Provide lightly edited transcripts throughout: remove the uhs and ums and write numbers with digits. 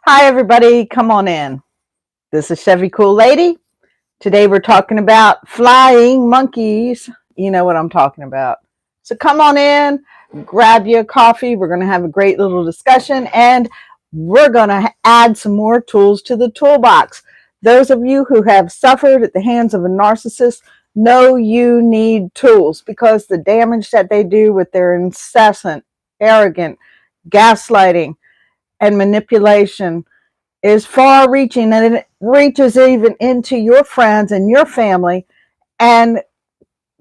Hi, everybody. Come on in. This is Chevy Cool Lady. Today we're talking about flying monkeys. You know what I'm talking about. So come on in, grab you a coffee. We're going to have a great little discussion, and we're going to add some more tools to the toolbox. Those of you who have suffered at the hands of a narcissist know you need tools because the damage that they do with their incessant, arrogant, gaslighting, and manipulation is far reaching, and it reaches even into your friends and your family and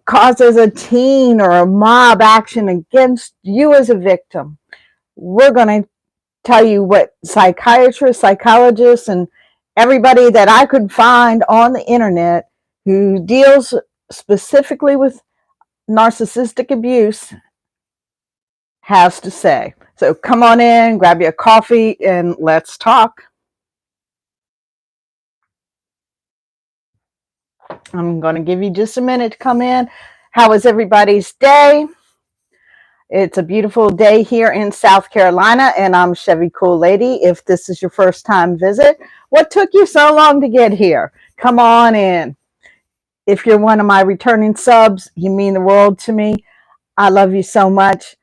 causes a teen or a mob action against you as a victim. We're going to tell you what psychiatrists, psychologists, and everybody that I could find on the internet who deals specifically with narcissistic abuse has to say. So come on in, grab you a coffee, and let's talk. I'm going to give you just a minute to come in. How was everybody's day? It's a beautiful day here in South Carolina, and I'm Chevy Cool Lady. If this is your first time visit, what took you so long to get here? Come on in. If you're one of my returning subs, you mean the world to me. I love you so much.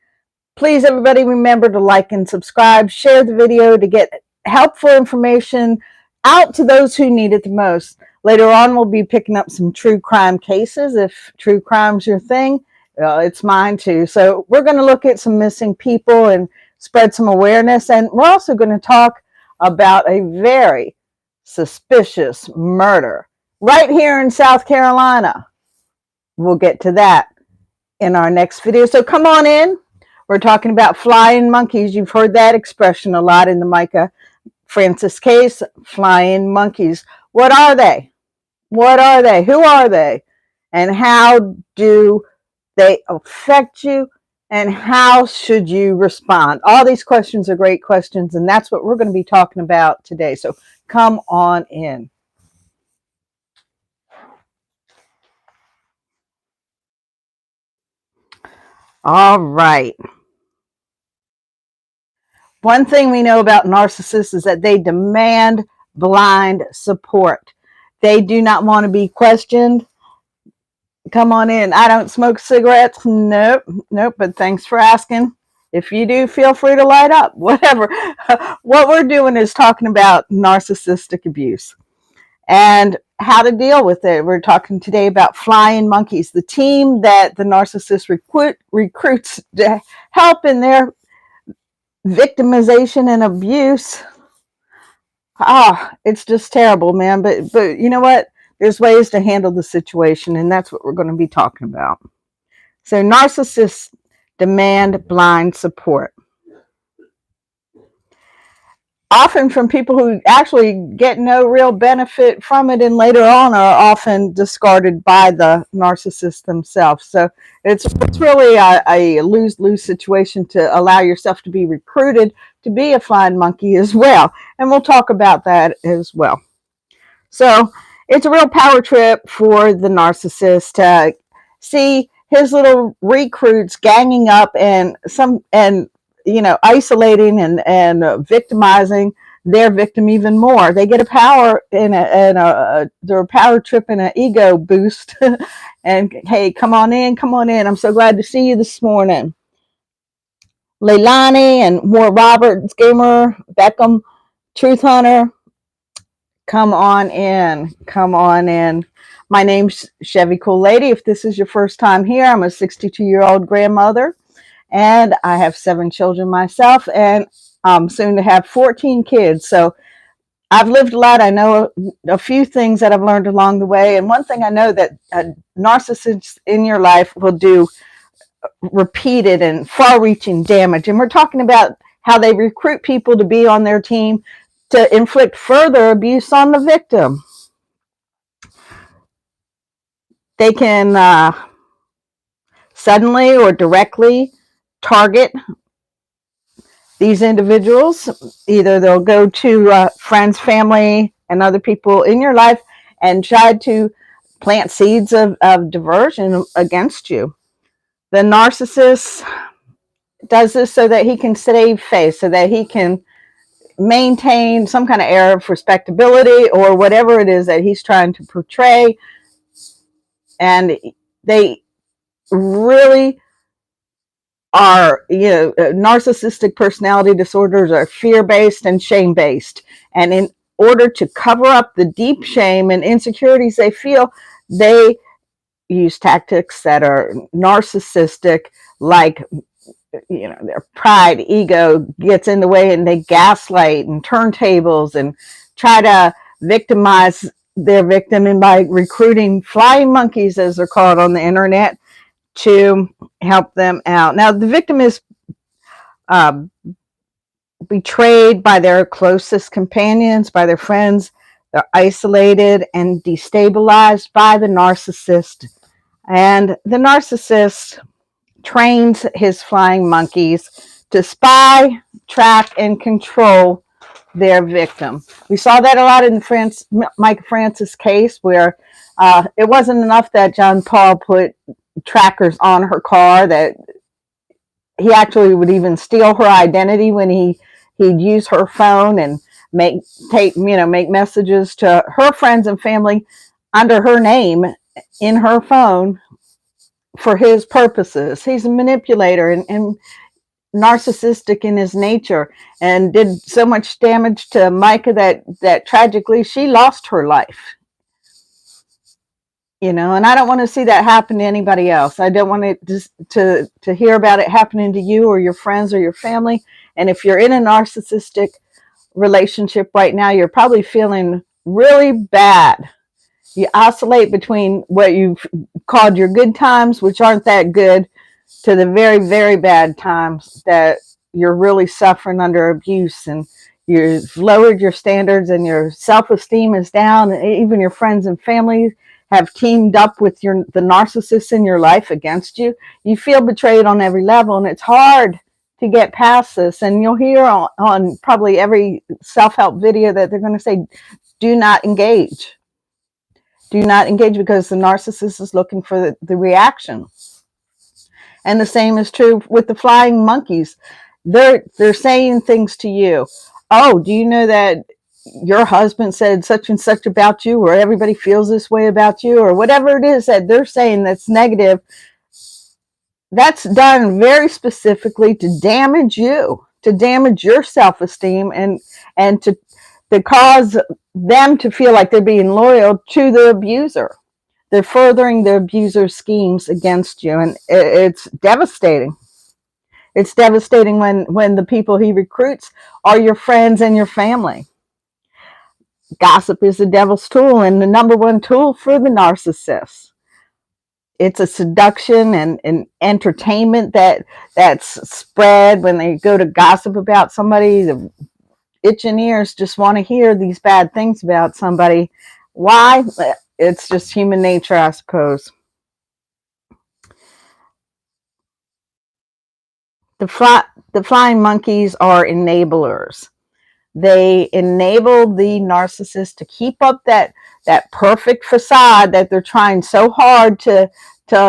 Please, everybody, remember to like and subscribe. Share the video to get helpful information out to those who need it the most. Later on, we'll be picking up some true crime cases. If true crime's your thing, it's mine too. So we're going to look at some missing people and spread some awareness. And we're also going to talk about a very suspicious murder right here in South Carolina. We'll get to that in our next video. So come on in. We're talking about flying monkeys. You've heard that expression a lot in the Micah Francis case, flying monkeys. What are they? What are they? Who are they? And how do they affect you? And how should you respond? All these questions are great questions, and that's what we're going to be talking about today. So come on in. All right. One thing we know about narcissists is that they demand blind support. They do not want to be questioned. Come on in. I don't smoke cigarettes. Nope. But thanks for asking. If you do, feel free to light up. Whatever. What we're doing is talking about narcissistic abuse and how to deal with it. We're talking today about flying monkeys, the team that the narcissist recruits to help in their victimization and abuse. It's just terrible, man. But you know what? There's ways to handle the situation, and that's what we're going to be talking about. So narcissists demand blind support, often from people who actually get no real benefit from it, and later on are often discarded by the narcissist themselves. So it's really a lose-lose situation to allow yourself to be recruited to be a flying monkey as well. And we'll talk about that as well. So it's a real power trip for the narcissist to see his little recruits ganging up and isolating and victimizing their victim even more. They get a power they're a power trip and an ego boost. And hey, come on in. I'm so glad to see you this morning. Leilani and more Roberts, Gamer, Beckham, Truth Hunter. Come on in. My name's Chevy Cool Lady. If this is your first time here, I'm a 62-year-old grandmother, and I have 7 children myself, and I'm soon to have 14 kids. So I've lived a lot. I know a few things that I've learned along the way. And one thing I know that narcissists in your life will do repeated and far-reaching damage. And we're talking about how they recruit people to be on their team to inflict further abuse on the victim. They can suddenly or directly target these individuals. Either they'll go to friends, family, and other people in your life and try to plant seeds of diversion against you. The narcissist does this so that he can save face, so that he can maintain some kind of air of respectability or whatever it is that he's trying to portray. And they really are, narcissistic personality disorders are fear-based and shame-based. And in order to cover up the deep shame and insecurities they feel, they use tactics that are narcissistic, like, their pride, ego gets in the way, and they gaslight and turntables and try to victimize their victim, and by recruiting flying monkeys, as they're called on the internet, to help them out. Now, the victim is betrayed by their closest companions, by their friends. They're isolated and destabilized by the narcissist. And the narcissist trains his flying monkeys to spy, track, and control their victim. We saw that a lot in Mike Francis case, where it wasn't enough that John Paul put trackers on her car, that he actually would even steal her identity when he'd use her phone and make messages to her friends and family under her name in her phone for his purposes. He's a manipulator and narcissistic in his nature, and did so much damage to Micah that tragically she lost her life. And I don't want to see that happen to anybody else. I don't want to hear about it happening to you or your friends or your family. And if you're in a narcissistic relationship right now, you're probably feeling really bad. You oscillate between what you've called your good times, which aren't that good, to the very, very bad times that you're really suffering under abuse, and you've lowered your standards and your self-esteem is down. Even your friends and family have teamed up with the narcissists in your life against you. You feel betrayed on every level, and it's hard to get past this. And you'll hear on probably every self-help video that they're going to say, do not engage. Do not engage, because the narcissist is looking for the reaction. And the same is true with the flying monkeys. They're saying things to you. Oh, do you know that your husband said such and such about you, or everybody feels this way about you, or whatever it is that they're saying that's negative? That's done very specifically to damage you, to damage your self-esteem, and to cause them to feel like they're being loyal to the abuser. They're furthering the abuser's schemes against you, and it's devastating. It's devastating when the people he recruits are your friends and your family. Gossip is the devil's tool, and the number one tool for the narcissist. It's a seduction and entertainment that's spread when they go to gossip about somebody. The itching ears just want to hear these bad things about somebody. Why? It's just human nature, I suppose. The flying monkeys are enablers. They enable the narcissist to keep up that perfect facade that they're trying so hard to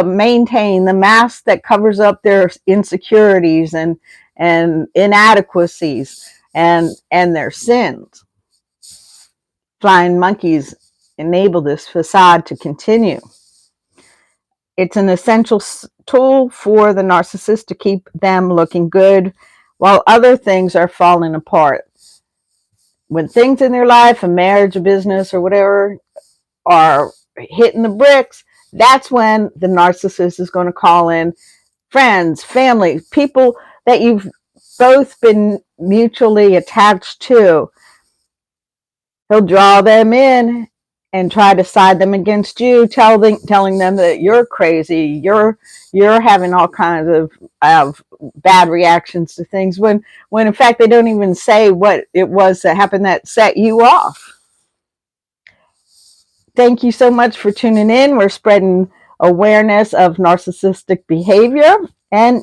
maintain, the mask that covers up their insecurities and inadequacies and their sins. Flying monkeys enable this facade to continue. It's an essential tool for the narcissist to keep them looking good while other things are falling apart. When things in their life, a marriage, a business, or whatever, are hitting the bricks, that's when the narcissist is going to call in friends, family, people that you've both been mutually attached to. He'll draw them in and try to side them against you, telling them that you're crazy, you're having all kinds of bad reactions to things, when in fact they don't even say what it was that happened that set you off. Thank you so much for tuning in. We're spreading awareness of narcissistic behavior, and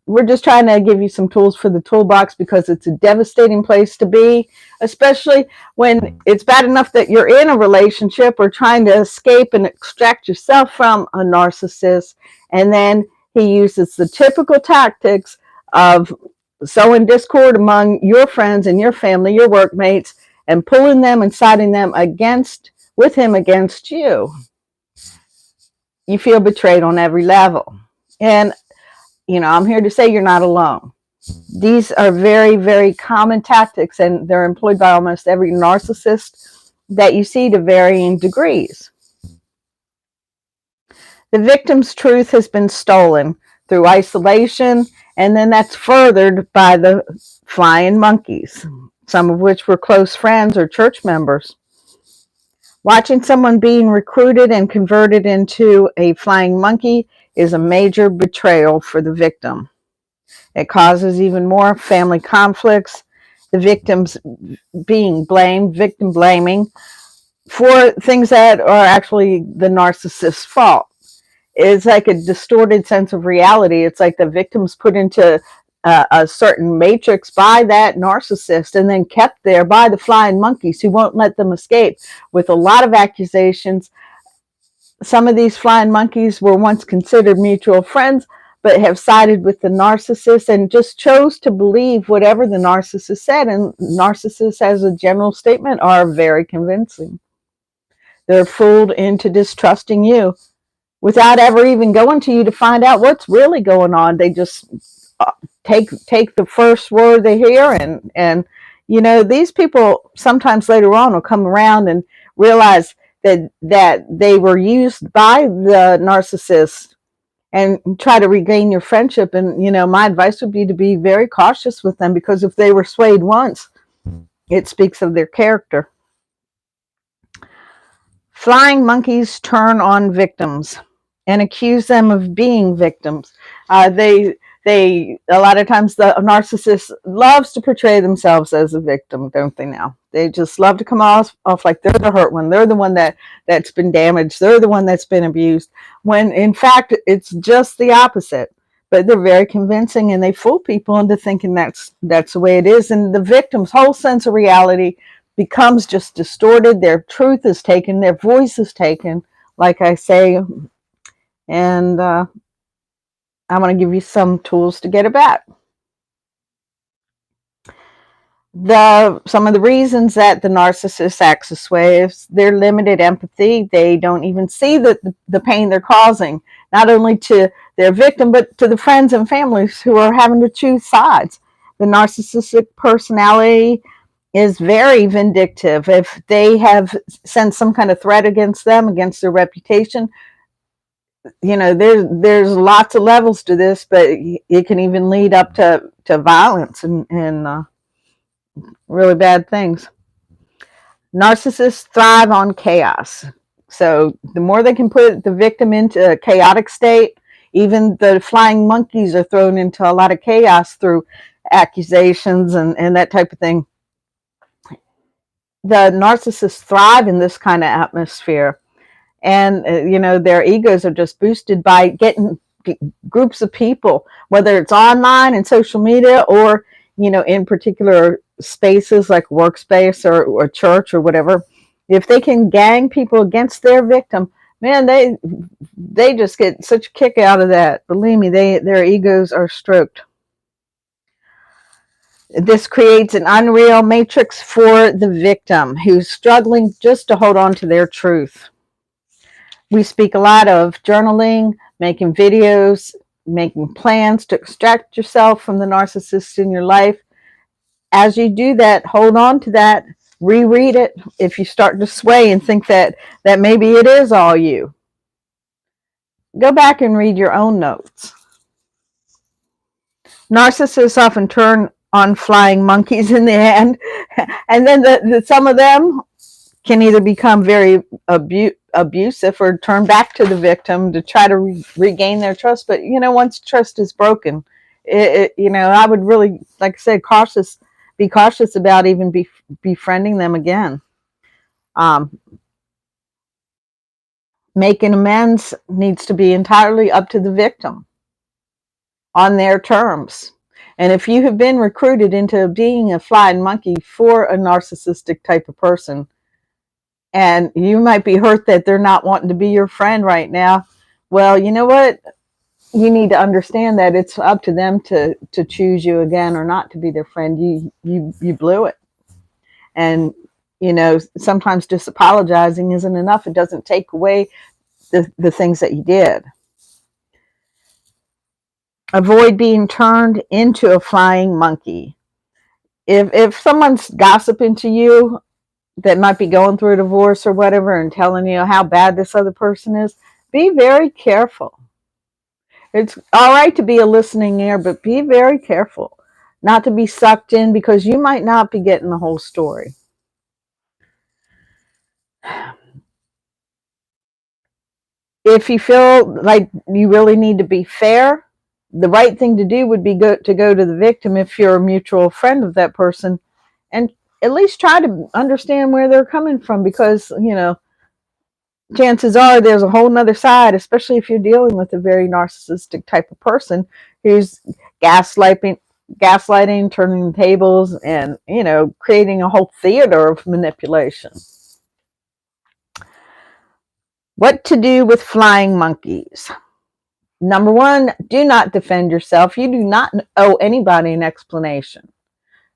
we're just trying to give you some tools for the toolbox, because it's a devastating place to be, especially when it's bad enough that you're in a relationship or trying to escape and extract yourself from a narcissist. And then he uses the typical tactics of sowing discord among your friends and your family, your workmates, and pulling them and siding them with him against you. You feel betrayed on every level. And, I'm here to say you're not alone. These are very, very common tactics, and they're employed by almost every narcissist that you see to varying degrees. The victim's truth has been stolen through isolation, and then that's furthered by the flying monkeys, some of which were close friends or church members. Watching someone being recruited and converted into a flying monkey is a major betrayal for the victim. It causes even more family conflicts, the victims being blamed, victim blaming, for things that are actually the narcissist's fault. It's like a distorted sense of reality. It's like the victim's put into a certain matrix by that narcissist and then kept there by the flying monkeys who won't let them escape with a lot of accusations. Some of these flying monkeys were once considered mutual friends, but have sided with the narcissist and just chose to believe whatever the narcissist said. And narcissists, as a general statement, are very convincing. They're fooled into distrusting you without ever even going to you to find out what's really going on. They just take the first word they hear, and these people sometimes later on will come around and realize that they were used by the narcissist and try to regain your friendship. And my advice would be to be very cautious with them, because if they were swayed once, it speaks of their character. Flying monkeys turn on victims and accuse them of being victims. They a lot of times, the narcissist loves to portray themselves as a victim, don't they? Now they just love to come off like they're the hurt one. They're the one that's been damaged. They're the one that's been abused, when in fact it's just the opposite. But they're very convincing, and they fool people into thinking that's the way it is. And the victim's whole sense of reality becomes just distorted. Their truth is taken, their voice is taken, like I say. And I'm going to give you some tools to get it back. Some of the reasons that the narcissist acts this way is their limited empathy. They don't even see the pain they're causing, not only to their victim, but to the friends and families who are having to choose sides. The narcissistic personality is very vindictive. If they have sent some kind of threat against them, against their reputation, there's lots of levels to this, but it can even lead up to violence and really bad things. Narcissists thrive on chaos. So the more they can put the victim into a chaotic state, even the flying monkeys are thrown into a lot of chaos through accusations and that type of thing. The narcissists thrive in this kind of atmosphere. And, their egos are just boosted by getting groups of people, whether it's online and social media or, in particular spaces like workspace or church or whatever. If they can gang people against their victim, man, they just get such a kick out of that. Believe me, their egos are stroked. This creates an unreal matrix for the victim who's struggling just to hold on to their truth. We speak a lot of journaling, making videos, making plans to extract yourself from the narcissist in your life. As you do that, hold on to that, reread it. If you start to sway and think that maybe it is all you, go back and read your own notes. Narcissists often turn on flying monkeys in the end, and then some of them can either become very abusive or turn back to the victim to try to regain their trust. But once trust is broken, I would really, like I said, be cautious about even befriending them again. Making amends needs to be entirely up to the victim on their terms. And if you have been recruited into being a flying monkey for a narcissistic type of person, and you might be hurt that they're not wanting to be your friend right now, well, you know what? you need to understand that it's up to them to choose you again or not to be their friend. You blew it. And sometimes just apologizing isn't enough. It doesn't take away the things that you did. Avoid being turned into a flying monkey. If someone's gossiping to you that might be going through a divorce or whatever and telling you how bad this other person is, be very careful. It's all right to be a listening ear, but be very careful not to be sucked in, because you might not be getting the whole story. If you feel like you really need to be fair, the right thing to do would be to go to the victim if you're a mutual friend of that person, and at least try to understand where they're coming from, because chances are there's a whole nother side, especially if you're dealing with a very narcissistic type of person who's gaslighting, turning the tables, and creating a whole theater of manipulation. What to do with flying monkeys? Number one, do not defend yourself. You do not owe anybody an explanation.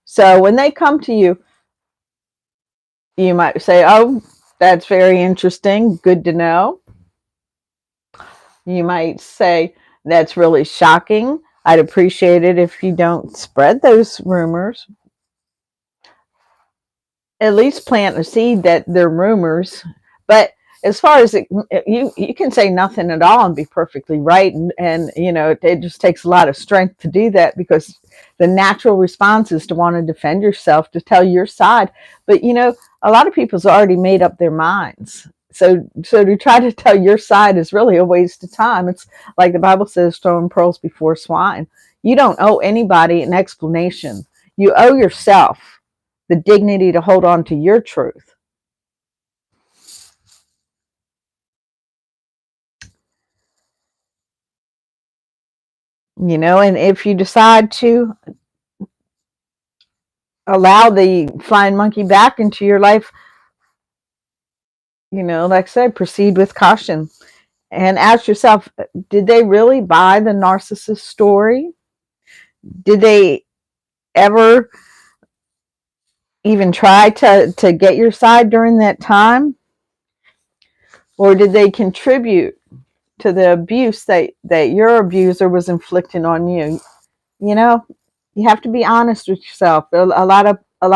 So when they come to you, you might say, "Oh, that's very interesting. Good to know." You might say, "That's really shocking. I'd appreciate it if you don't spread those rumors." At least plant a seed that they're rumors. But as far as you can say nothing at all and be perfectly right, and it just takes a lot of strength to do that, because the natural response is to want to defend yourself, to tell your side. But a lot of people's already made up their minds. So to try to tell your side is really a waste of time. It's like the Bible says, throwing pearls before swine. You don't owe anybody an explanation. You owe yourself the dignity to hold on to your truth. And if you decide to allow the flying monkey back into your life, like I said, proceed with caution and ask yourself, did they really buy the narcissist story? Did they ever even try to get your side during that time? Or did they contribute to the abuse that your abuser was inflicting on you? You have to be honest with yourself. A lot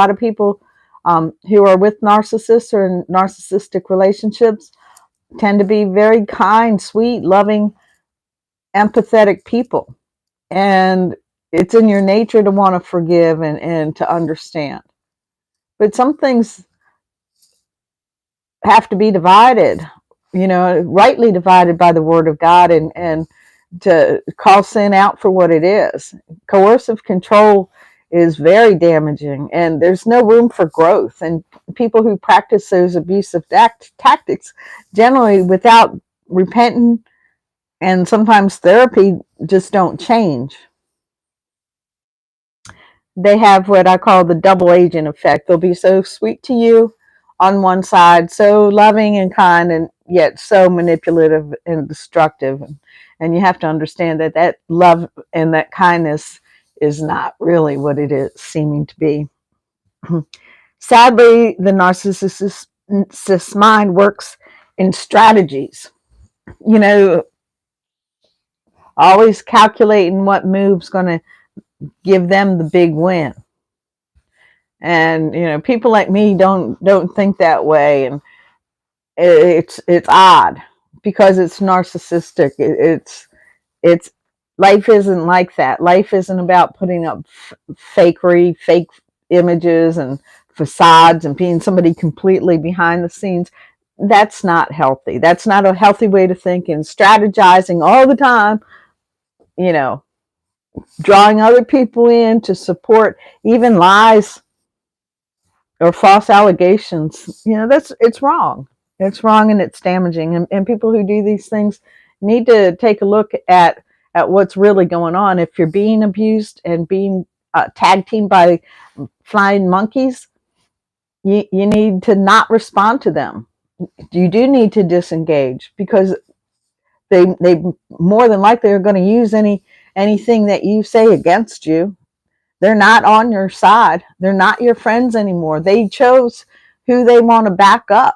of people who are with narcissists or in narcissistic relationships tend to be very kind, sweet, loving, empathetic people. And it's in your nature to want to forgive and to understand. But some things have to be divided, rightly divided by the word of God, and to call sin out for what it is. Coercive control is very damaging, and there's no room for growth. And people who practice those abusive tactics, generally without repenting and sometimes therapy, just don't change. They have what I call the double agent effect. They'll be so sweet to you on one side, so loving and kind, and yet so manipulative and destructive. And you have to understand that love and that kindness is not really what it is seeming to be. Sadly, the narcissist's mind works in strategies, always calculating what move's going to give them the big win. And people like me don't think that way, and it's odd because it's narcissistic. It's life isn't like that. Life isn't about putting up fake images and facades and being somebody completely behind the scenes. That's not healthy. That's not a healthy way to think. And strategizing all the time, drawing other people in to support even lies or false allegations, it's wrong. It's wrong, and it's damaging. And people who do these things need to take a look at what's really going on. If you're being abused and being tag teamed by flying monkeys, you need to not respond to them. You do need to disengage, because They more than likely are going to use anything that you say against you. They're not on your side. They're not your friends anymore. They chose who they want to back up.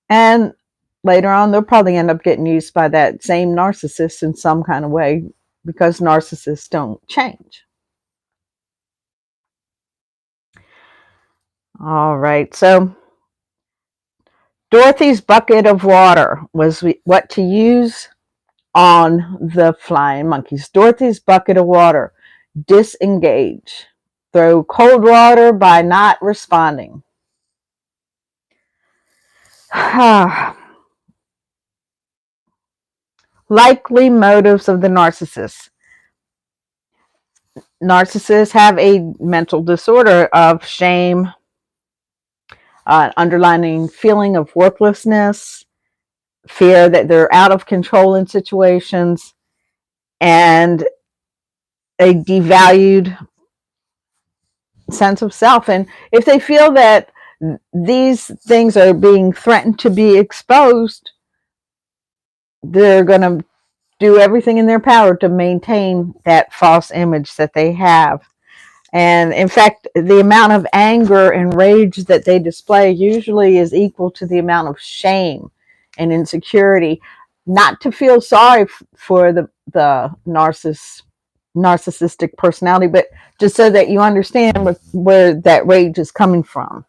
And later on, they'll probably end up getting used by that same narcissist in some kind of way, because narcissists don't change. All right. So Dorothy's bucket of water was what to use on the flying monkeys. Dorothy's bucket of water. Disengage. Throw cold water by not responding. Likely motives of the narcissist. Narcissists have a mental disorder of shame, underlying feeling of worthlessness, fear that they're out of control in situations, and a devalued sense of self. And if they feel that these things are being threatened to be exposed, they're going to do everything in their power to maintain that false image that they have. And in fact, the amount of anger and rage that they display usually is equal to the amount of shame and insecurity. Not to feel sorry for the narcissistic personality, but just so that you understand where that rage is coming from.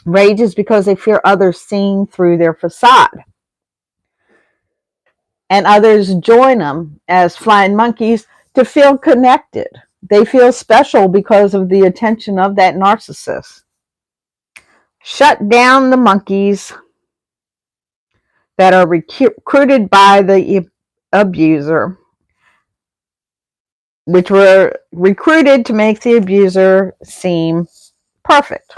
Rage is because they fear others seeing through their facade. And others join them as flying monkeys to feel connected. They feel special because of the attention of that narcissist. Shut down the monkeys that are recruited by the abuser, which were recruited to make the abuser seem perfect.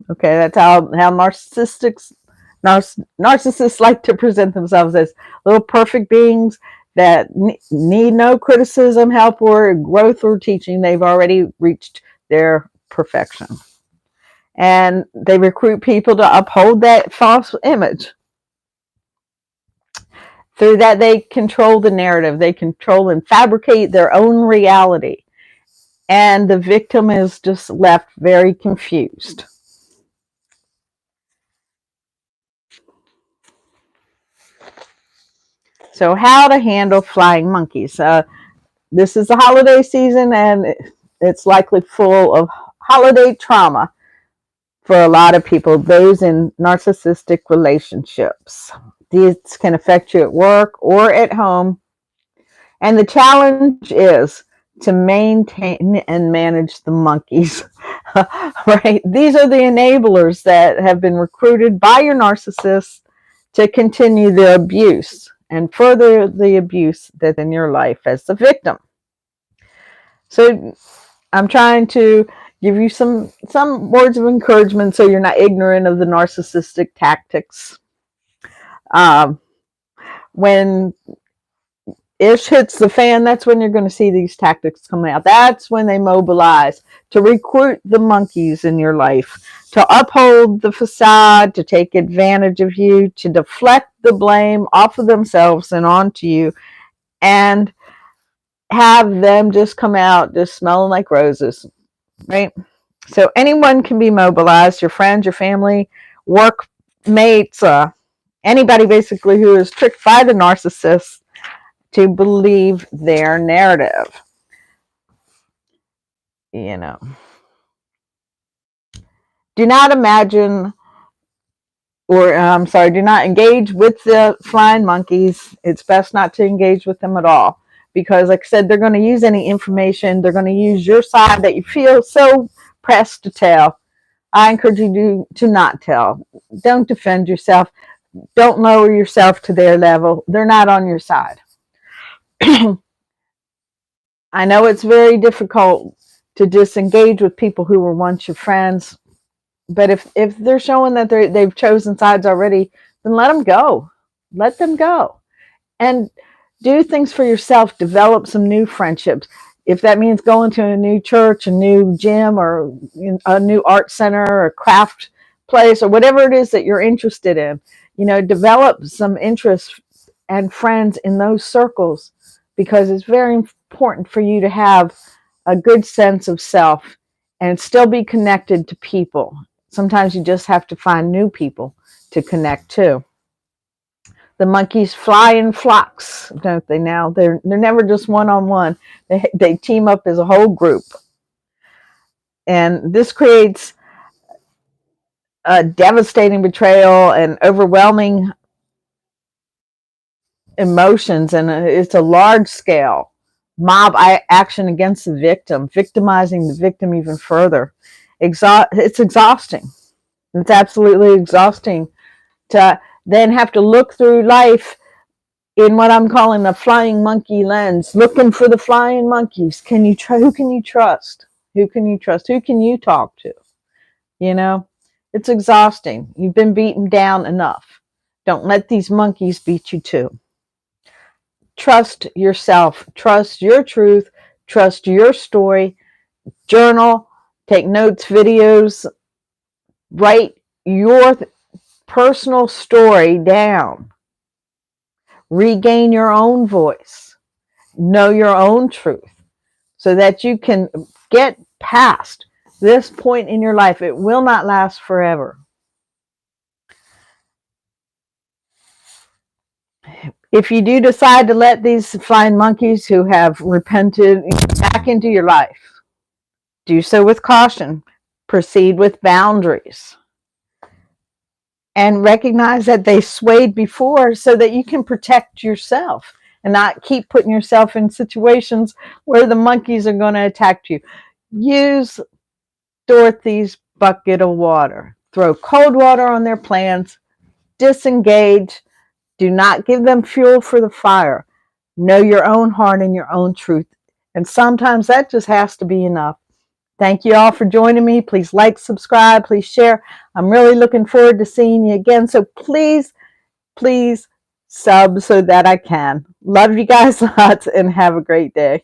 Okay, that's how narcissists like to present themselves, as little perfect beings that need no criticism, help, or growth or teaching. They've already reached their perfection. And they recruit people to uphold that false image. Through that, they control the narrative. They control and fabricate their own reality. And the victim is just left very confused. So how to handle flying monkeys. This is the holiday season, and it's likely full of holiday trauma for a lot of people, those in narcissistic relationships. These can affect you at work or at home. And the challenge is to maintain and manage the monkeys, right? These are the enablers that have been recruited by your narcissist to continue the abuse and further the abuse that's in your life as the victim. So I'm trying to give you some words of encouragement so you're not ignorant of the narcissistic tactics. When ish hits the fan, that's when you're going to see these tactics come out. That's when they mobilize to recruit the monkeys in your life, to uphold the facade, to take advantage of you, to deflect the blame off of themselves and onto you, and have them just come out just smelling like roses, right? So anyone can be mobilized, your friends, your family, workmates, anybody basically who is tricked by the narcissist to believe their narrative. You know, do not imagine, or do not engage with the flying monkeys. It's best not to engage with them at all, because like I said, they're going to use any information. They're going to use your side that you feel so pressed to tell. I encourage you to not tell. Don't defend yourself. Don't lower yourself to their level. They're not on your side. I know it's very difficult to disengage with people who were once your friends, but if they're showing that they've chosen sides already, then let them go. Let them go. And do things for yourself. Develop some new friendships. If that means going to a new church, a new gym, or a new art center, or craft place, or whatever it is that you're interested in, Develop some interest and friends in those circles, because it's very important for you to have a good sense of self and still be connected to people. Sometimes you just have to find new people to connect to. The monkeys fly in flocks, don't they? Now they're never just one-on-one. They team up as a whole group, and this creates a devastating betrayal and overwhelming emotions, and it's a large scale mob action against the victim, victimizing the victim even further. It's exhausting. It's absolutely exhausting to then have to look through life in what I'm calling a flying monkey lens, looking for the flying monkeys. Who can you trust? Who can you trust? Who can you talk to? It's exhausting. You've been beaten down enough. Don't let these monkeys beat you too. Trust yourself. Trust your truth. Trust your story. Journal. Take notes, videos. Write your personal story down. Regain your own voice. Know your own truth so that you can get past this point in your life. It will not last forever. If you do decide to let these flying monkeys who have repented back into your life, do so with caution. Proceed with boundaries. And recognize that they swayed before so that you can protect yourself and not keep putting yourself in situations where the monkeys are going to attack you. Use Dorothy's bucket of water. Throw cold water on their plans. Disengage. Do not give them fuel for the fire. Know your own heart and your own truth. And sometimes that just has to be enough. Thank you all for joining me. Please like, subscribe, please share. I'm really looking forward to seeing you again. So please, please sub so that I can. Love you guys lots and have a great day.